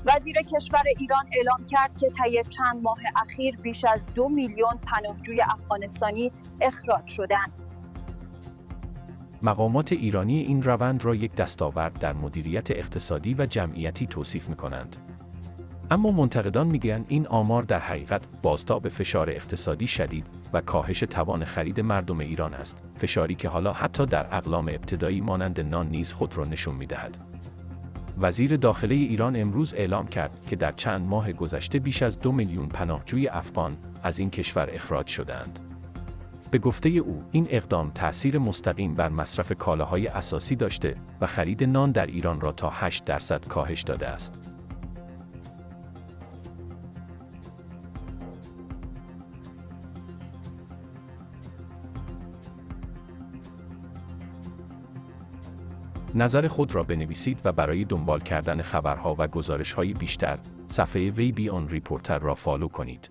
وزیر کشور ایران اعلام کرد که طی چند ماه اخیر بیش از 2 میلیون پناهجوی افغانستانی اخراج شدند. مقامات ایرانی این روند را یک دستاورد در مدیریت اقتصادی و جمعیتی توصیف می‌کنند. اما منتقدان میگویند این آمار در حقیقت بازتاب فشار اقتصادی شدید و کاهش توان خرید مردم ایران است، فشاری که حالا حتی در اقلام ابتدایی مانند نان نیز خود را نشون می‌دهد. وزیر داخله ایران امروز اعلام کرد که در چند ماه گذشته بیش از 2 میلیون پناهجوی افغان از این کشور اخراج شدند. به گفته او، این اقدام تأثیر مستقیم بر مصرف کالاهای اساسی داشته و خرید نان در ایران را تا 8% کاهش داده است. نظر خود را بنویسید و برای دنبال کردن خبرها و گزارش‌های بیشتر، صفحه وی بیان ریپورتر را فالو کنید.